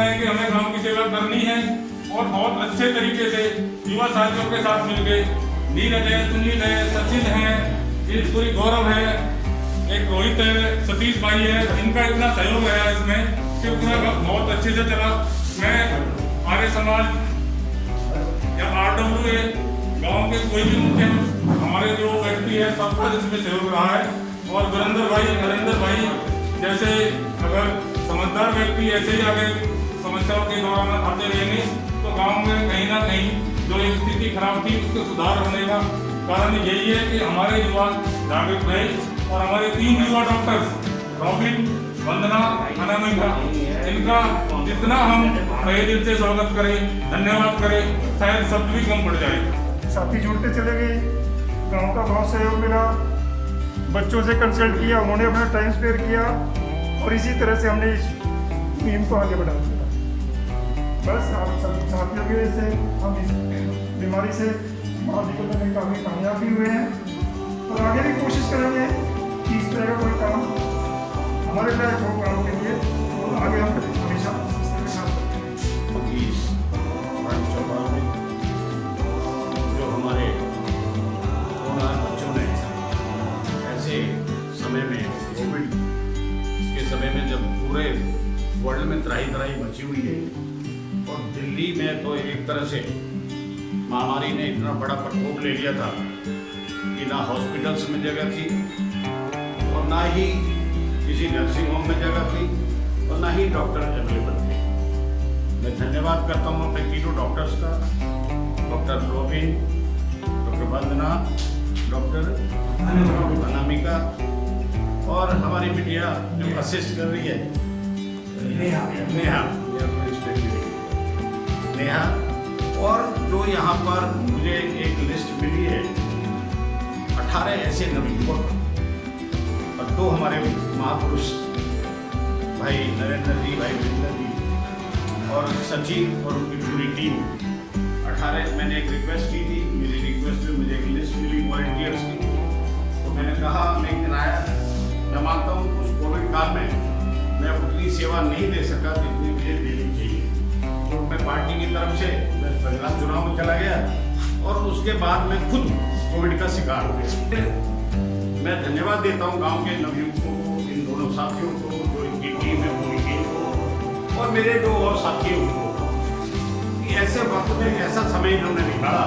है कि हमें गांव की सेवा करनी है और बहुत अच्छे तरीके से युवा साथियों के साथ मिलकर नीरज है, सुनील है, सचिन है, ये पूरी गौरव है, एक रोहित है, सतीश भाई है, इनका इतना सहयोग है इसमें कि पूरा बहुत अच्छे से चला। मैं आर्य समाज या RWA गांव के कोई भी मुख्य हमारे जो व्यक्ति है सबका इसमें सहयोग रहा है। और वीरेंद्र भाई, नरेंद्र भाई जैसे अगर समझदार व्यक्ति ऐसे ही आगे समस्याओं के दौरान आते रहेंगे तो गांव में कहीं ना कहीं जो एक स्थिति खराब थी उसको सुधार होने का कारण यही है कि हमारे युवा जागरूक रहे। और हमारे 3 युवा डॉक्टर्स रॉबिन, वंदना, अनामिका, इनका जितना हम तहे दिल से स्वागत करें, धन्यवाद करें, शायद शब्द भी कम पड़ जाए। साथी जुड़ते चले गए, गांव का बहुत सहयोग मिला, बच्चों से कंसल्ट किया, उन्होंने अपना टाइम स्पेयर किया और इसी तरह से हमने इस मुहिम को आगे बढ़ा दिया। बस आप सब साथियों की वजह से हम इस बीमारी से बाहर निकलने में काफ़ी कामयाब भी हुए हैं और आगे भी कोशिश करेंगे कि इस तरह का कोई काम हमारे लायक हो गाँव के लिए और आगे हम हमेशा जो हमारे बच्चों ने ऐसे समय में, कोविड के समय में जब पूरे वर्ल्ड में त्राही मची हुई है और दिल्ली में तो एक तरह से महामारी ने इतना बड़ा प्रकोप ले लिया था कि ना हॉस्पिटल्स में जगह थी और ना ही किसी नर्सिंग होम में जगह थी और ना ही डॉक्टर अवेलेबल थे। मैं धन्यवाद करता हूँ अपने तीनों डॉक्टर्स का, डॉक्टर रोबिन, डॉक्टर वंदना, डॉक्टर अनामिका और हमारी मीडिया जो असिस्ट कर रही है नेहा और जो यहाँ पर मुझे एक लिस्ट मिली है 18 ऐसे नवयुवक और 2 हमारे महापुरुष भाई नरेंद्र जी, भाई वीरेंद्र जी और सचिन और उनकी पूरी टीम 18। मैंने एक रिक्वेस्ट की थी, मेरी रिक्वेस्ट में मुझे एक लिस्ट मिली वॉलंटियर्स की, तो मैंने कहा मैं एक दिन आया, मैं मानता हूँ उस कोविड काल में मैं उतनी सेवा नहीं दे सका जितनी मुझे देनी चाहिए। तो मैं पार्टी की तरफ से मैं परिणाम चुनाव में चला गया और उसके बाद मैं खुद कोविड का शिकार हो गया। मैं धन्यवाद देता हूँ गांव के नवयुवकों को, इन दोनों साथियों को, जो इनकी टीम है पूरी टीम को और मेरे जो और साथी उनको कि ऐसे वक्त में ऐसा समय इन्होंने निकाला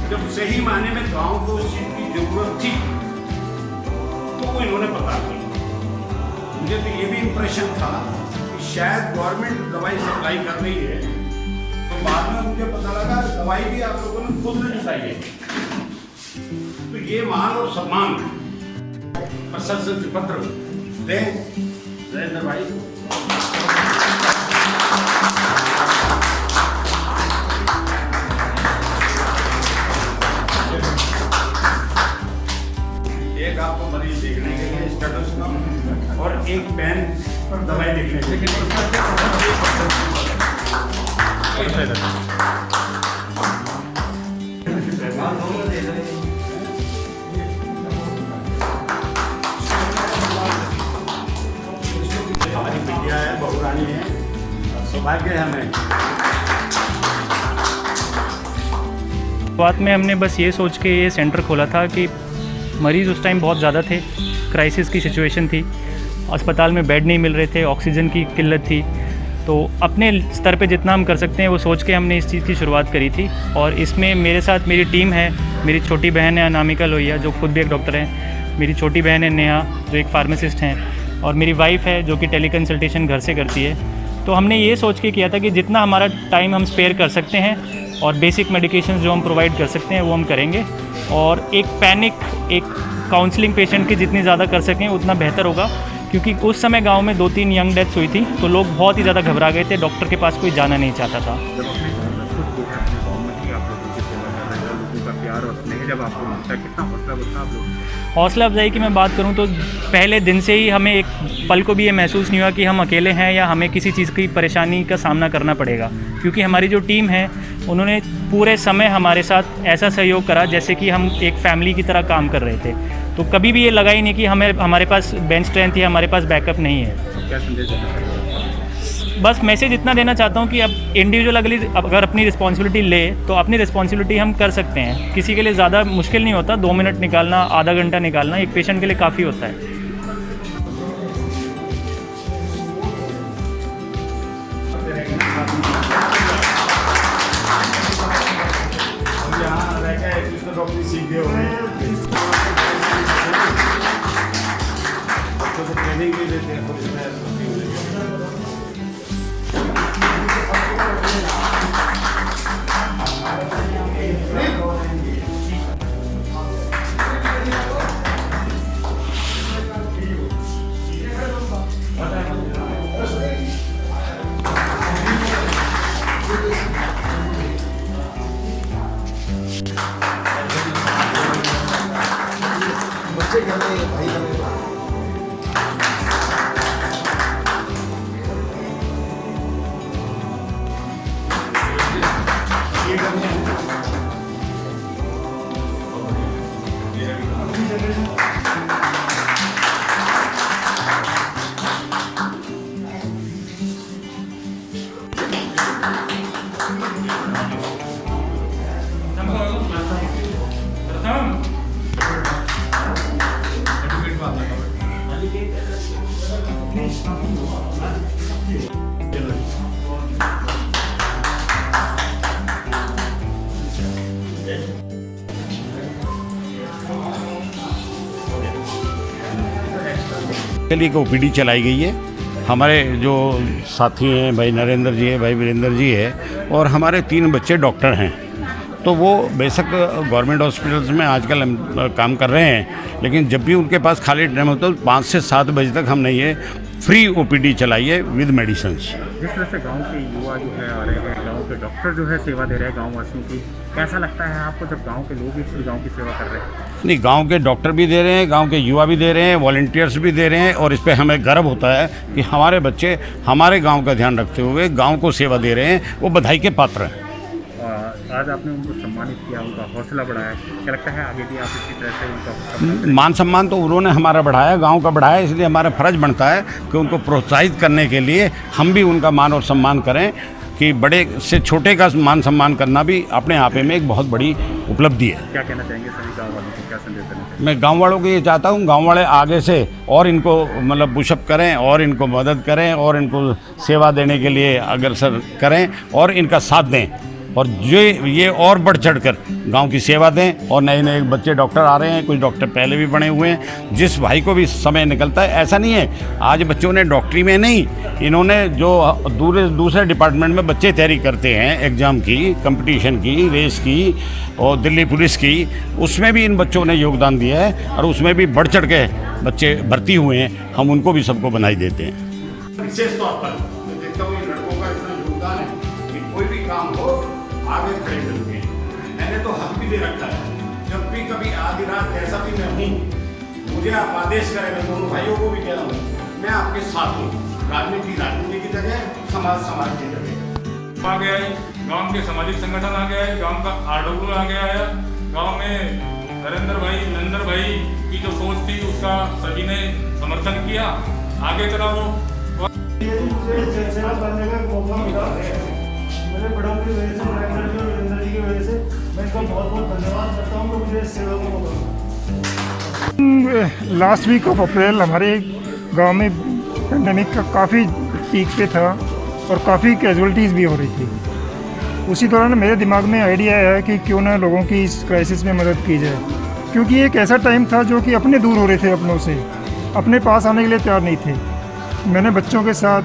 जब सही मायने में गाँव को उस चीज़ की जरूरत थी तो वो इन्होंने पता किया। मुझे तो ये भी इम्प्रेशन था कि शायद गवर्नमेंट दवाई सप्लाई कर रही है, तो बाद में मुझे पता लगा दवाई भी आप लोगों ने खुद नहीं चाहिए। तो ये मान और सम्मान प्रशस्ति पत्र दें नरेंद्र भाई। एक आपको मरीज देखने के लिए स्टेटस का और एक पेन दवाई लिखने के लिए। हमारी मीडिया है, बहुरानी है, सौभाग्य है हमें। शुरुआत में हमने बस ये सोच के ये सेंटर खोला था कि मरीज़ उस टाइम बहुत ज़्यादा थे, क्राइसिस की सिचुएशन थी, अस्पताल में बेड नहीं मिल रहे थे, ऑक्सीजन की किल्लत थी। तो अपने स्तर पे जितना हम कर सकते हैं वो सोच के हमने इस चीज़ की शुरुआत करी थी। और इसमें मेरे साथ मेरी टीम है, मेरी छोटी बहन है अनामिका लोहिया जो खुद भी एक डॉक्टर है, मेरी छोटी बहन है नेहा जो एक फार्मासिस्ट हैं और मेरी वाइफ है जो कि टेली कंसल्टेशन घर से करती है। तो हमने ये सोच के किया था कि जितना हमारा टाइम हम स्पेयर कर सकते हैं और बेसिक मेडिकेशंस जो हम प्रोवाइड कर सकते हैं वो हम करेंगे और एक काउंसलिंग पेशेंट की जितनी ज़्यादा कर सकें उतना बेहतर होगा, क्योंकि उस समय गांव में 2-3 यंग डेथ्स हुई थी तो लोग बहुत ही ज़्यादा घबरा गए थे, डॉक्टर के पास कोई जाना नहीं चाहता था। हौसला अफजाई की मैं बात करूं तो पहले दिन से ही हमें एक पल को भी ये महसूस नहीं हुआ कि हम अकेले हैं या हमें किसी चीज़ की परेशानी का सामना करना पड़ेगा, क्योंकि हमारी जो टीम है उन्होंने पूरे समय हमारे साथ ऐसा सहयोग करा जैसे कि हम एक फैमिली की तरह काम कर रहे थे। तो कभी भी ये लगा ही नहीं कि हमारे पास बेंच स्ट्रेंथ या हमारे पास बैकअप नहीं है। क्या संदेश देना चाहिए? बस मैसेज इतना देना चाहता हूँ कि अब इंडिविजुअल अगर अपनी रिस्पॉन्सिबिलिटी ले तो अपनी रिस्पॉन्सिबिलिटी हम कर सकते हैं। किसी के लिए ज़्यादा मुश्किल नहीं होता, 2 मिनट निकालना, आधा घंटा निकालना एक पेशेंट के लिए काफ़ी होता है। डॉक्टरी सीख गए होंगे, बच्चों को ट्रेनिंग भी देते हैं और इसमें के लिए ओपीडी चलाई गई है। हमारे जो साथी हैं, भाई नरेंद्र जी है, भाई वीरेंद्र जी है, और हमारे 3 बच्चे डॉक्टर हैं। तो वो बेशक गवर्नमेंट हॉस्पिटल्स में आजकल काम कर रहे हैं, लेकिन जब भी उनके पास खाली टाइम होता है तो 5 से 7 बजे तक हमने ये फ्री ओपीडी चलाई है विद मेडिसिन्स। जिस तरह से गांव के युवा जो है आ रहे हैं, गांव के डॉक्टर जो है सेवा दे रहे हैं गांव वासियों की, कैसा लगता है आपको जब गांव के लोग इस गांव की सेवा कर रहे हैं? नहीं, गांव के डॉक्टर भी दे रहे हैं, गांव के युवा भी दे रहे हैं, वॉलंटियर्स भी दे रहे हैं, और इस पर हमें गर्व होता है कि हमारे बच्चे हमारे गाँव का ध्यान रखते हुए गाँव को सेवा दे रहे हैं। वो बधाई के पात्र हैं। आज आपने उनको सम्मानित किया, उनका हौसला बढ़ाया, क्या लगता है आगे भी आप इसी तरह से उनका मान सम्मान तो उन्होंने हमारा बढ़ाया, गांव का बढ़ाया, इसलिए हमारा फ़र्ज़ बनता है कि उनको प्रोत्साहित करने के लिए हम भी उनका मान और सम्मान करें, कि बड़े से छोटे का मान सम्मान करना भी अपने आप में एक बहुत बड़ी उपलब्धि है। क्या कहना चाहेंगे सभी गाँव वालों को, क्या संदेश देना चाहिए? मैं गांव वालों को ये चाहता हूँ, गांव वाले आगे से और इनको मतलब पुशअप करें और इनको मदद करें और इनको सेवा देने के लिए अग्रसर करें और इनका साथ दें, और जो ये और बढ़ चढ़कर गांव की सेवा दें। और नए नए बच्चे डॉक्टर आ रहे हैं, कुछ डॉक्टर पहले भी बने हुए हैं। जिस भाई को भी समय निकलता है, ऐसा नहीं है आज बच्चों ने डॉक्टरी में नहीं, इन्होंने जो दूसरे डिपार्टमेंट में बच्चे तैयारी करते हैं एग्ज़ाम की, कंपटीशन की, रेस की और दिल्ली पुलिस की, उसमें भी इन बच्चों ने योगदान दिया है और उसमें भी बढ़ चढ़ के बच्चे भर्ती हुए हैं। हम उनको भी सबको बधाई देते हैं। विशेष तौर पर मैं देखता हूँ ये लड़कों का इतना योगदान है कि कोई भी काम हो आगे खड़े मिलते हैं। मैंने तो हक भी दे रखा है, जब भी कभी आधी रात ऐसा भी मैं हूँ, मुझे आप आदेश करें, मैं दोनों भाइयों को भी कह रहा हूँ, मैं आपके साथ हूँ। राजनीति की जगह, समाज की जगह। आ गया है, गांव के सामाजिक संगठन आ गया है, गांव का आरडब्ल्यू आ गया है, गांव में नरेंद्र भाई की जो सोच थी उसका सभी ने समर्थन किया, आगे चला वो। सेवा करने का मौका मिला मेरे बड़ों की वजह से, नरेंद्र जी और वीरेंद्र जी की वजह से, मैं इसका बहुत बहुत धन्यवाद करता हूँ कि मुझे इस सेवा का मौका मिला। लास्ट वीक ऑफ अप्रैल हमारे गांव में पेंडेमिक का काफ़ी पीक पे था और काफ़ी कैजुअलिटीज़ भी हो रही थी। उसी दौरान मेरे दिमाग में आइडिया आया कि क्यों ना लोगों की इस क्राइसिस में मदद की जाए, क्योंकि एक ऐसा टाइम था जो कि अपने दूर हो रहे थे, अपनों से अपने पास आने के लिए तैयार नहीं थे। मैंने बच्चों के साथ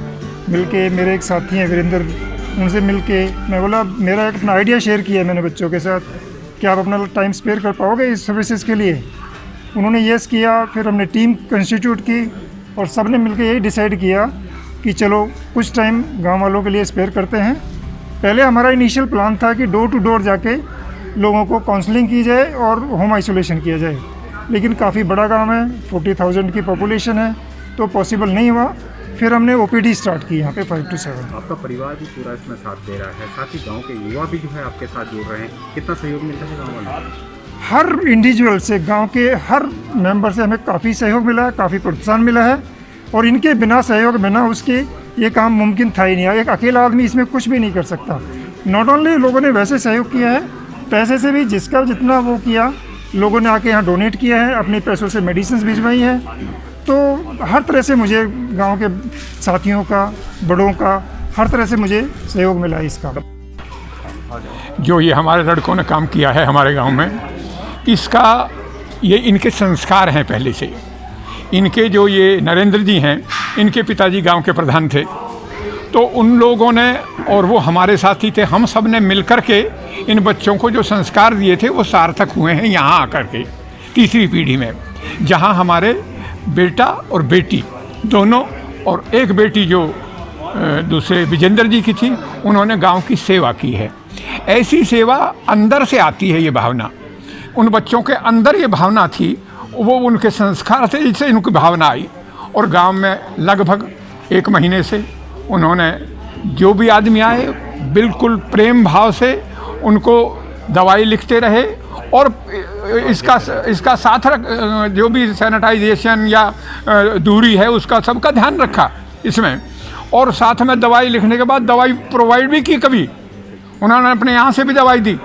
मिलके, मेरे एक साथी हैं वीरेंद्र, उनसे मिलके मैं बोला, मेरा एक अपना आइडिया शेयर किया मैंने बच्चों के साथ कि आप अपना टाइम स्पेयर कर पाओगे इस सर्विसेज के लिए। उन्होंने येस किया। फिर हमने टीम कंस्टिट्यूट की और सब ने मिलकर यही डिसाइड किया कि चलो कुछ टाइम गांव वालों के लिए स्पेयर करते हैं। पहले हमारा इनिशियल प्लान था कि डोर टू डोर जाके लोगों को काउंसलिंग की जाए और होम आइसोलेशन किया जाए, लेकिन काफ़ी बड़ा गांव है, 40,000 की पॉपुलेशन है, तो पॉसिबल नहीं हुआ। फिर हमने ओपीडी स्टार्ट की यहाँ पे 5 to 7। आपका परिवार भी पूरा इसमें साथ दे रहा है, साथ ही गांव के युवा भी जो है आपके साथ जुड़ रहे हैं, कितना सहयोग मिलता है गाँव वालों? हर इंडिविजुअल से, गांव के हर मेंबर से हमें काफ़ी सहयोग मिला है, काफ़ी प्रोत्साहन मिला है, और इनके बिना सहयोग बिना उसके ये काम मुमकिन था ही नहीं। एक अकेला आदमी इसमें कुछ भी नहीं कर सकता। नॉट ओनली लोगों ने वैसे सहयोग किया है, पैसे से भी जिसका जितना वो किया, लोगों ने आके यहाँ डोनेट किया है, अपने पैसों से मेडिसिन भिजवाई है। तो हर तरह से मुझे गांव के साथियों का, बड़ों का, हर तरह से मुझे सहयोग मिला है इसका। जो ये हमारे लड़कों ने काम किया है हमारे गांव में, इसका ये इनके संस्कार हैं पहले से। इनके जो ये नरेंद्र जी हैं, इनके पिताजी गांव के प्रधान थे, तो उन लोगों ने और वो हमारे साथी थे, हम सब ने मिलकर के इन बच्चों को जो संस्कार दिए थे वो सार्थक हुए हैं यहाँ आकर के तीसरी पीढ़ी में, जहाँ हमारे बेटा और बेटी दोनों, और एक बेटी जो दूसरे विजेंद्र जी की थी, उन्होंने गांव की सेवा की है। ऐसी सेवा अंदर से आती है, ये भावना उन बच्चों के अंदर ये भावना थी, वो उनके संस्कार से इससे इनकी भावना आई। और गांव में लगभग 1 महीने से उन्होंने जो भी आदमी आए बिल्कुल प्रेम भाव से उनको दवाई लिखते रहे, और इसका साथ जो भी सैनिटाइजेशन या दूरी है उसका सबका ध्यान रखा इसमें। और साथ में दवाई लिखने के बाद दवाई प्रोवाइड भी की, कभी उन्होंने अपने यहाँ से भी दवाई दी।